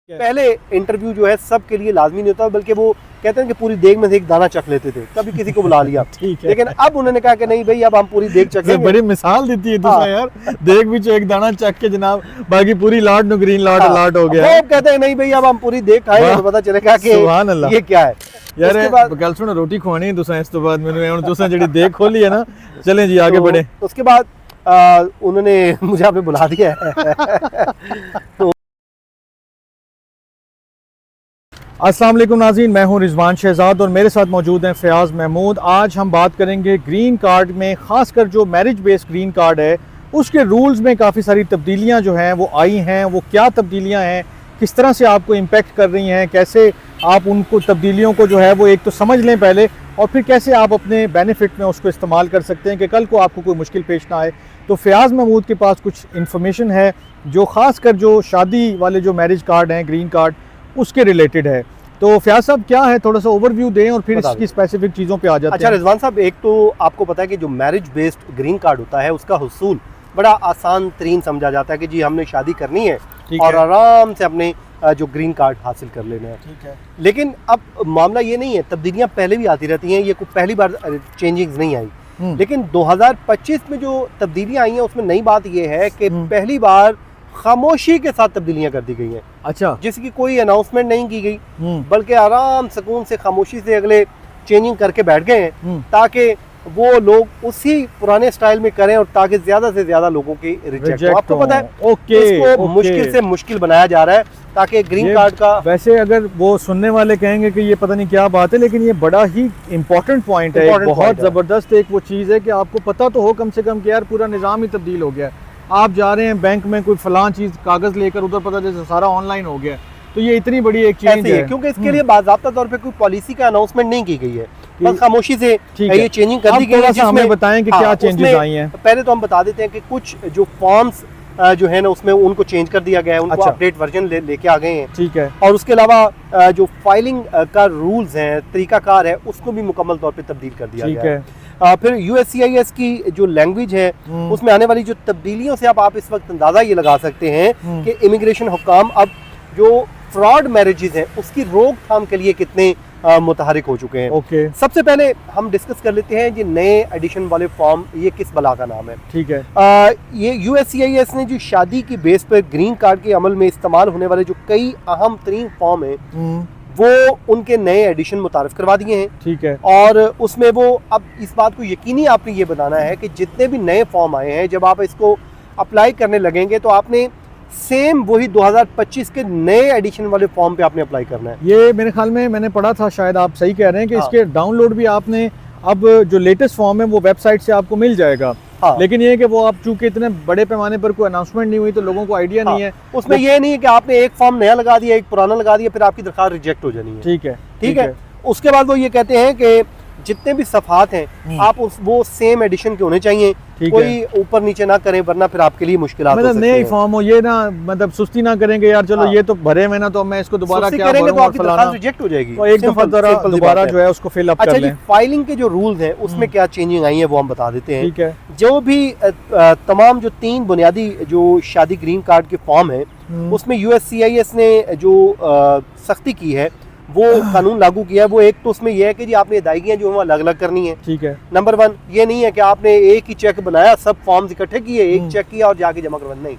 पहले इंटरव्यू जो है सबके लिए लाजमी नहीं होता, बल्कि वो कहते हैं कि पूरी देग में से एक दाना चख लेते थे, कभी किसी को बुला लिया। ठीक है। लेकिन अब उन्होंने कहा कि नहीं भाई, अब हम पूरी देग चखेंगे। बड़ी मिसाल देती है दूसरा यार, देख भी एक दाना चख के जनाब बाकी पूरी लाट नु ग्रीन लाट लाट हो गया। वो कहते हैं नहीं भाई, अब हम पूरी देग खाएंगे तो पता चलेगा कि सुभान अल्लाह ये क्या है। यार गल सुनो, रोटी खुआनी है तुसा, इस तो बाद मैंने हुन तुसा जेडी देख खोली है ना, चलें जी आगे बढ़े। उसके बाद उन्होंने मुझे आपने बुला दिया है। अस्सलाम वालेकुम नाज़रीन, मैं हूं रिजवान शहजाद और मेरे साथ मौजूद हैं फ़याज़ महमूद। आज हम बात करेंगे ग्रीन कार्ड में, ख़ासकर जो मैरिज बेस्ड ग्रीन कार्ड है उसके रूल्स में काफ़ी सारी तब्दीलियां जो हैं वो आई हैं। वो क्या तब्दीलियां हैं, किस तरह से आपको इम्पेक्ट कर रही हैं, कैसे आप उनको तब्दीलियों को जो है वो एक तो समझ लें पहले, और फिर कैसे आप अपने बेनिफिट में उसको इस्तेमाल कर सकते हैं कि कल को आपको कोई मुश्किल पेश ना आए। तो फ़याज़ महमूद के पास कुछ इन्फॉर्मेशन है जो ख़ासकर जो शादी वाले जो मैरिज कार्ड हैं, ग्रीन कार्ड, उसके रिलेटेड है। तो फ़याज़ साहब क्या है, थोड़ा सा ओवरव्यू दें और फिर इसकी स्पेसिफिक चीज़ों पे आ जाते हैं। अच्छा रिजवान साहब, एक तो आपको पता है कि जो मैरिज बेस्ड ग्रीन कार्ड होता है उसका हुसूल बड़ा आसान तरीन समझा जाता है कि जी हमने शादी करनी है और आराम से अपने जो ग्रीन कार्ड हासिल कर लेना है। ठीक है। लेकिन अब मामला ये नहीं है, तब्दीलियां पहले भी आती रहती हैं, ये कोई पहली बार चेंजिंग्स नहीं आई। लेकिन 2025 में जो तब्दीलियां आई हैं उसमें नई बात ये है कि पहली बार खामोशी के साथ तब्दीलियां कर दी गई हैं। अच्छा। जिसकी कोई अनाउंसमेंट नहीं की गई, बल्कि आराम सुकून से खामोशी से अगले चेंजिंग करके बैठ गए हैं, ताकि वो लोग उसी पुराने स्टाइल में करें और ताकि ज्यादा से ज्यादा लोगों की रिजेक्ट हो। आपको पता है इसको मुश्किल से मुश्किल बनाया जा रहा है ताकि ग्रीन कार्ड का, वैसे अगर वो सुनने वाले कहेंगे कि ये पता नहीं क्या बात है, लेकिन ये बड़ा ही इम्पोर्टेंट पॉइंट है, बहुत जबरदस्त एक वो चीज़ है कि आपको पता तो हो कम से कम कि यार पूरा निज़ाम ही तब्दील हो गया है। आप जा रहे हैं बैंक में कोई फलां चीज़ कागज़ लेकर, उधर पता जैसे सारा ऑनलाइन हो गया, तो ये इतनी बड़ी एक चेंज है। क्योंकि इसके लिए बाज़ाब्ता तौर पे कोई पॉलिसी का अनाउंसमेंट नहीं की गई है, बस खामोशी से ये चेंजिंग कर दी गई है। हमें बताएं कि क्या चेंजेस आई हैं। पहले तो हम बता देते हैं कि कुछ जो फॉर्म्स जो है ना उसमें उनको चेंज कर दिया गया है, उनको अपडेट वर्जन लेके आ गए हैं। ठीक है। और उसके अलावा जो फाइलिंग का रूल्स हैं, तरीकाकार है, उसको भी मुकम्मल तौर पे तब्दील कर दिया गया है। फिर USCIS की जो लैंग्वेज है उसमें आने वाली जो तब्दीलियों से आप इस वक्त अंदाजा ये लगा सकते हैं कि इमिग्रेशन हुक्काम अब जो फ्रॉड मैरिजेस हैं उसकी रोकथाम के लिए कितने मुतहरिक हो चुके हैं। सबसे पहले हम डिस्कस कर लेते हैं ये नए एडिशन वाले फॉर्म, ये किस बला का नाम है। ठीक है। ये USCIS ने जो शादी की बेस पर ग्रीन कार्ड के अमल में इस्तेमाल होने वाले जो कई अहम तरीन फॉर्म है वो उनके नए एडिशन मुतारफ करवा दिए हैं। ठीक है। और उसमें वो अब इस बात को यकीनी आपने ये बनाना है कि जितने भी नए फॉर्म आए हैं, जब आप इसको अप्लाई करने लगेंगे तो आपने सेम वही 2025 के नए एडिशन वाले फॉर्म पे आपने अप्लाई करना है। ये मेरे ख्याल में मैंने पढ़ा था, शायद आप सही कह रहे हैं कि इसके डाउनलोड भी आपने अब जो लेटेस्ट फॉर्म है वो वेबसाइट से आपको मिल जाएगा। लेकिन ये है कि वो आप चूंकि इतने बड़े पैमाने पर कोई अनाउंसमेंट नहीं हुई तो लोगों को आइडिया नहीं है। उसमें ये नहीं है कि आपने एक फॉर्म नया लगा दिया, एक पुराना लगा दिया, फिर आपकी दरखास्त रिजेक्ट हो जानी है। ठीक है। उसके बाद वो ये कहते हैं कि जितने भी सफात हैं आप वो सेम एडिशन के होने चाहिए, कोई ऊपर नीचे ना करें वरना फिर आपके लिए मुश्किलात हो सकती हैं। नए फॉर्म हो, ये ना मतलब सुस्ती ना करेंगे यार, चलो ये तो भरे में ना, तो मैं इसको दोबारा क्या करेंगे तो आपकी दरखास्त रिजेक्ट हो जाएगी। तो एक दफा दोबारा जो है उसको फिल अप कर लें। फाइलिंग के जो रूल्स हैं उसमें क्या चेंजिंग आई है वो हम बता देते हैं। ठीक है। जो भी तमाम जो 3 बुनियादी जो शादी ग्रीन कार्ड के फॉर्म है उसमें USCIS ने जो सख्ती की है, वो कानून लागू किया है। वो एक तो उसमें यह है कि जी आपने अदायगियां जो है अलग अलग करनी है। ठीक है। नंबर 1 ये नहीं है कि आपने एक ही चेक बनाया, सब फॉर्म्स इकट्ठे किए, एक चेक किया और जाके जमा करवाना, नहीं।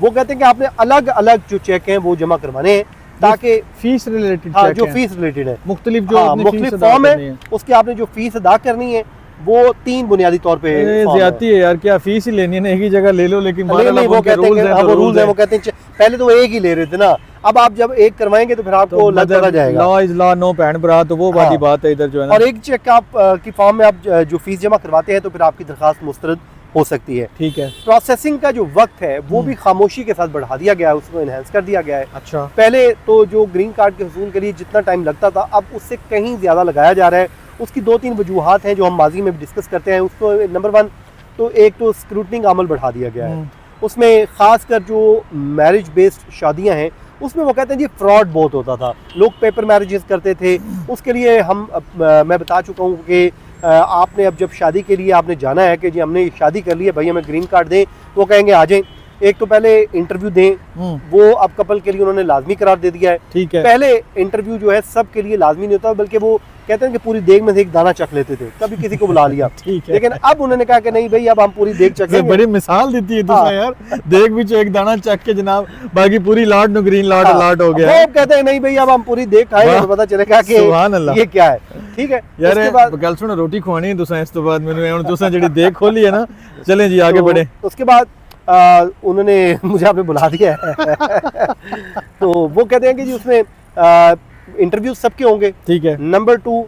वो कहते हैं कि आपने अलग अलग जो चेक हैं वो जमा करवाने हैं ताकि फीस रिलेटेड, जो फीस रिलेटेड है, मुख्तलिफ जो मुख्तलिफ फॉर्म है उसकी आपने जो फीस अदा करनी है वो 3 बुनियादी तौर पे ज्यादती है यार, क्या फीस ही लेनी है ना, एक ही जगह ले लो। लेकिन वो कहते हैं वो कहते हैं पहले तो एक ही ले रहे थे ना, अब आप जब एक करवाएंगे तो फिर आपको लग जाएगा। लॉ इज लॉ, नो बहन भरा, तो वो वाली बात है इधर जो है ना। और एक चेक आप की फॉर्म में आप जो फीस जमा करवाते हैं तो फिर आपकी दरखास्त मुस्तरद हो सकती है। ठीक है। प्रोसेसिंग का जो वक्त है वो भी खामोशी के साथ बढ़ा दिया गया है, उसको एनहेंस कर दिया गया है। अच्छा। पहले तो जो ग्रीन कार्ड के हुसूल के लिए जितना टाइम लगता था अब उससे कहीं ज्यादा लगाया जा रहा है। उसकी 2-3 वजूहात हैं जो हम माजी में भी डिस्कस करते हैं। उसको नंबर 1 तो एक तो स्क्रूटनी का अमल बढ़ा दिया गया है। उसमें खासकर जो मैरिज बेस्ड शादियां हैं उसमें वो कहते हैं जी फ्रॉड बहुत होता था, लोग पेपर मैरिजेस करते थे। उसके लिए मैं बता चुका हूँ कि आपने अब जब शादी के लिए आपने जाना है कि जी हमने शादी कर ली है, भाई हमें ग्रीन कार्ड दें, वो कहेंगे आ जाएं। एक तो पहले इंटरव्यू दें, वो अब कपल के लिए उन्होंने लाजमी करार दे दिया है। ठीक है। पहले इंटरव्यू जो है सब के लिए लाजमी नहीं होता, बल्कि वो कहते हैं कि पूरी देग में से एक दाना चख लेते थे, कभी किसी को बुला लिया। ठीक है। लेकिन अब उन्होंने कहा कि नहीं भाई अब हम पूरी देग चखेंगे। बड़ी मिसाल देती है दूसरा यार, देख भी एक दाना चख के जनाब, बाकी पूरी लाट नो ग्रीन लाट लाट हो गया। वो कहते हैं नहीं भाई अब हम पूरी देग खाएंगे तो पता चलेगा कि ये क्या है। ठीक है यार गल सुनो, रोटी खुआनी है तुसा, इस तो बाद मैंने हुन तुसा जेडी देग खोली है ना, चलें जी आगे बढ़े। उसके बाद उन्होंने मुझे आपने बुला दिया है तो वो कहते हैं कि जी उसमें इंटरव्यू सबके होंगे। ठीक है। नंबर 2,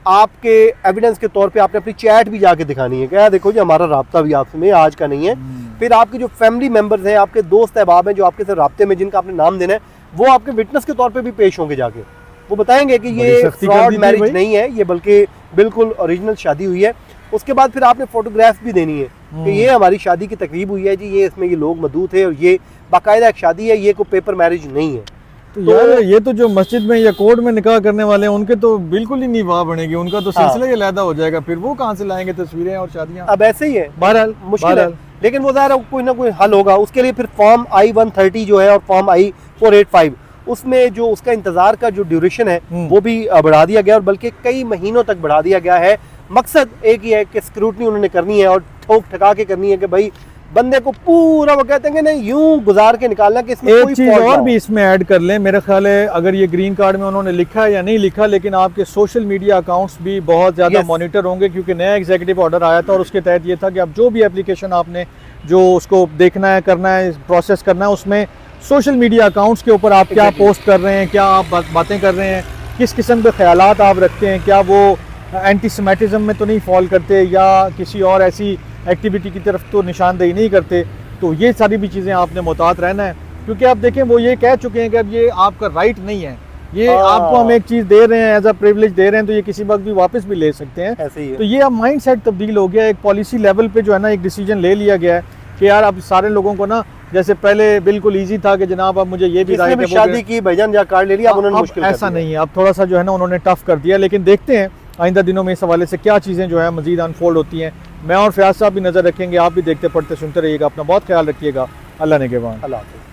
आपके एविडेंस के तौर पे आपने अपनी चैट भी जाके दिखानी है, क्या देखो जी हमारा राब्ता भी आपसे आज का नहीं है। फिर आपके जो फैमिली मेंबर्स हैं, आपके दोस्त अहबाब हैं जो आपके साथ राब्ते में, जिनका आपने नाम देना है, वो आपके विटनेस के तौर पे भी पेश होंगे जाके। वो बताएंगे कि ये फ्रॉड मैरिज नहीं है, ये बल्कि बिल्कुल ओरिजिनल शादी हुई है। उसके बाद फिर आपने फोटोग्राफ भी देनी है कि ये हमारी शादी की तकरीब हुई है जी, ये इसमें ये लोग मौजूद थे और ये बाकायदा एक शादी है, ये कोई पेपर मैरिज नहीं है। तो यार ये तो जो मस्जिद में या कोर्ट में निकाह करने वाले हैं उनके तो बिल्कुल ही नहीं वाह बनेगी, उनका तो सिलसिला ही अलहदा हो जाएगा, फिर वो कहाँ से लाएंगे तस्वीरें और शादियाँ। अब ऐसे ही है, बहरहाल मुश्किल है, लेकिन वो ज़ाहिर कोई ना कोई हल होगा। उसके लिए फिर फॉर्म I-130 जो है और फॉर्म I-485, उसमें जो उसका इंतजार का जो ड्यूरेशन है वो भी बढ़ा दिया गया और बल्कि कई महीनों तक बढ़ा दिया गया है। मकसद एक ही है कि स्क्रूटनी उन्होंने करनी है और ठोक ठका के करनी है कि भाई बंदे को पूरा, वो कहते हैं कि नहीं यूं गुजार के निकालना कि इसमें एक चीज और भी इसमें ऐड कर लें, मेरा ख्याल है अगर ये ग्रीन कार्ड में उन्होंने लिखा है या नहीं लिखा, लेकिन आपके सोशल मीडिया अकाउंट्स भी बहुत ज़्यादा मॉनिटर होंगे, क्योंकि नया एग्जीक्यूटिव ऑर्डर आया था और उसके तहत ये था कि अब जो भी एप्लीकेशन आपने जो उसको देखना है, करना है, प्रोसेस करना है, उसमें सोशल मीडिया अकाउंट्स के ऊपर आप क्या पोस्ट कर रहे हैं, क्या आप बातें कर रहे हैं, किस किस्म के ख्यालात आप रखते हैं, क्या वो एंटीसेमेटिज्म में तो नहीं फॉल करते या किसी और ऐसी एक्टिविटी की तरफ तो निशानदेही नहीं करते। तो ये सारी भी चीज़ें आपने मुहतात रहना है, क्योंकि आप देखें वो ये कह चुके हैं कि अब ये आपका राइट नहीं है, ये आपको हम एक चीज़ दे रहे हैं, एज अ प्रिविलेज दे रहे हैं, तो ये किसी वक्त भी वापस भी ले सकते हैं। ऐसे ही है। तो ये अब माइंड सेट तब्दील हो गया, एक पॉलिसी लेवल पे जो है ना एक डिसीजन ले लिया गया है कि यार अब सारे लोगों को ना, जैसे पहले बिल्कुल ईजी था कि जनाब अब मुझे ये भी शादी की भाईजान या कार्ड ले लिया, अब उन्होंने मुश्किल ऐसा नहीं है, अब थोड़ा सा जो है ना उन्होंने टफ कर दिया। लेकिन देखते हैं आइंदा दिनों में इस हवाले से क्या चीज़ें जो है मजीद अनफोल्ड होती हैं। मैं और फयाज साहब भी नज़र रखेंगे, आप भी देखते पढ़ते सुनते रहिएगा, अपना बहुत ख्याल रखिएगा। अल्लाह ने के बाद। अल्लाह हाफ़िज़।